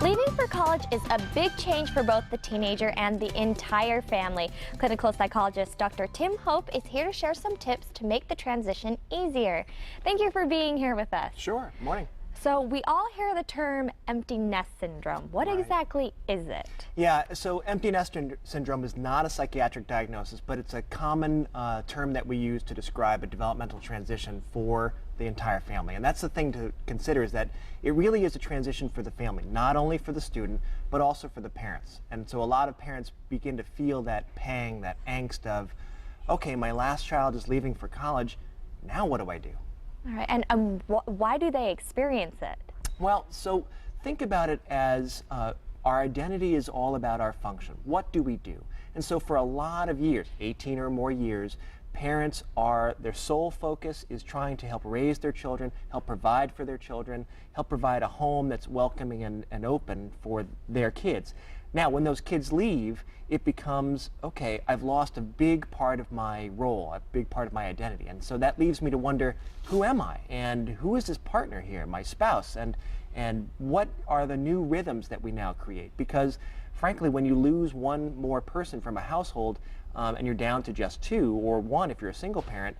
Leaving for college is a big change for both the teenager and the entire family. Clinical psychologist Dr. Tim Hope is here to share some tips to make the transition easier. Thank you for being here with us. Sure. Morning. So we all hear the term empty nest syndrome. What exactly is it? Yeah, so empty nest syndrome is not a psychiatric diagnosis, but it's a common term that we use to describe a developmental transition for the entire family. And that's the thing to consider, is that it really is a transition for the family, not only for the student, but also for the parents. And so a lot of parents begin to feel that pang, that angst of, okay, my last child is leaving for college, now what do I do? All right, and why do they experience it? Well, so think about it as our identity is all about our function. What do we do? And so for a lot of years, 18 or more years, parents their sole focus is trying to help raise their children, help provide for their children, help provide a home that's welcoming and open for their kids. Now, when those kids leave, it becomes, okay, I've lost a big part of my role, a big part of my identity. And so that leaves me to wonder, who am I? And who is this partner here, my spouse? And what are the new rhythms that we now create? Because frankly, when you lose one more person from a household, and you're down to just two or one if you're a single parent,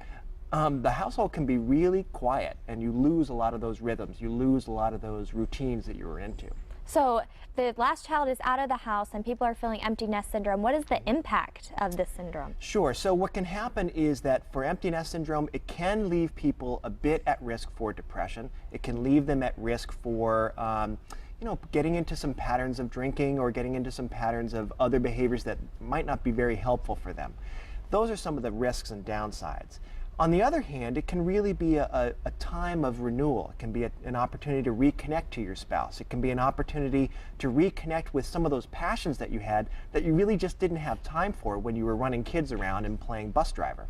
the household can be really quiet, and you lose a lot of those rhythms. You lose a lot of those routines that you were into. So the last child is out of the house and people are feeling empty nest syndrome. What is the impact of this syndrome? Sure. So what can happen is that for empty nest syndrome, it can leave people a bit at risk for depression. It can leave them at risk for getting into some patterns of drinking or getting into some patterns of other behaviors that might not be very helpful for them. Those are some of the risks and downsides. On the other hand, it can really be a time of renewal. It can be an opportunity to reconnect to your spouse. It can be an opportunity to reconnect with some of those passions that you had that you really just didn't have time for when you were running kids around and playing bus driver.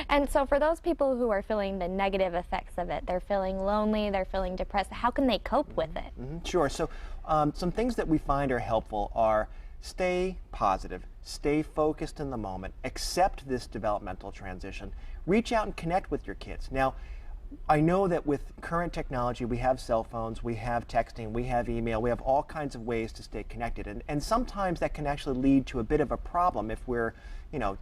And so for those people who are feeling the negative effects of it, they're feeling lonely, they're feeling depressed, how can they cope with it? Sure. So some things that we find are helpful are stay positive, stay focused in the moment, accept this developmental transition, reach out and connect with your kids. Now, I know that with current technology, we have cell phones, we have texting, we have email, we have all kinds of ways to stay connected. And sometimes that can actually lead to a bit of a problem if we're,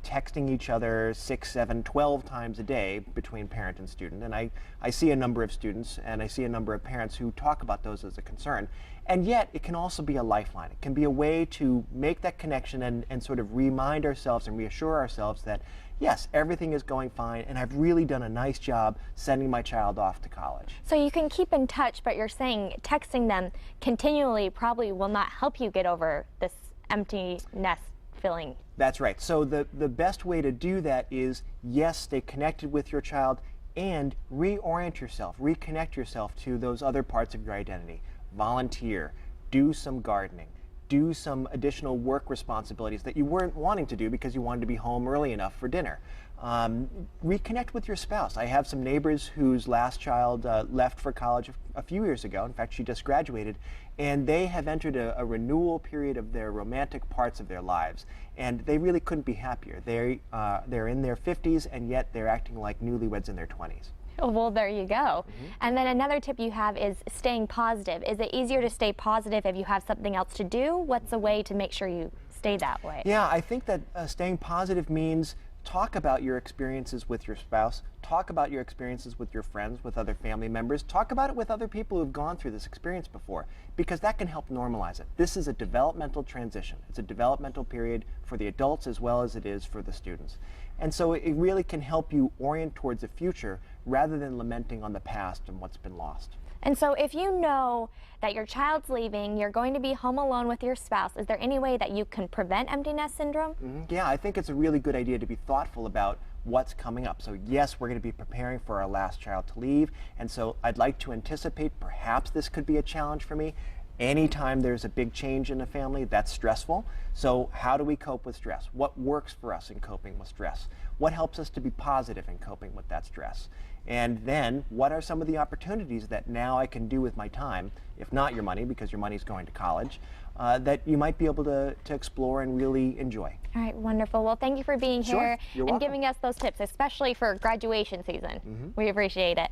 texting each other 6, 7, 12 times a day between parent and student. And I see a number of students and I see a number of parents who talk about those as a concern. And yet, it can also be a lifeline. It can be a way to make that connection and sort of remind ourselves and reassure ourselves that, yes, everything is going fine, and I've really done a nice job sending my child off to college. So you can keep in touch, but you're saying texting them continually probably will not help you get over this empty nest feeling. That's right. So the best way to do that is, yes, stay connected with your child and reorient yourself, reconnect yourself to those other parts of your identity. Volunteer, do some gardening, do some additional work responsibilities that you weren't wanting to do because you wanted to be home early enough for dinner. Reconnect with your spouse. I have some neighbors whose last child left for college a few years ago. In fact, she just graduated, and they have entered a renewal period of their romantic parts of their lives, and they really couldn't be happier. They're in their 50s, and yet they're acting like newlyweds in their 20s. Well, there you go. And then another tip you have is staying positive. Is it easier to stay positive if you have something else to do? What's a way to make sure you stay that way? Yeah, I think that staying positive means talk about your experiences with your spouse, talk about your experiences with your friends, with other family members, talk about it with other people who've gone through this experience before, because that can help normalize it. This is a developmental transition. It's a developmental period for the adults as well as it is for the students. And so it really can help you orient towards the future rather than lamenting on the past and what's been lost. And so if you know that your child's leaving, you're going to be home alone with your spouse, is there any way that you can prevent empty nest syndrome? Yeah, I think it's a really good idea to be thoughtful about what's coming up. So yes, we're going to be preparing for our last child to leave, and so I'd like to anticipate perhaps this could be a challenge for me. Anytime there's a big change in a family, that's stressful. So how do we cope with stress? What works for us in coping with stress? What helps us to be positive in coping with that stress? And then, what are some of the opportunities that now I can do with my time, if not your money, because your money's going to college, that you might be able to explore and really enjoy. All right, wonderful. Well, thank you for being here You're and welcome. giving us those tips, especially for graduation season. We appreciate it.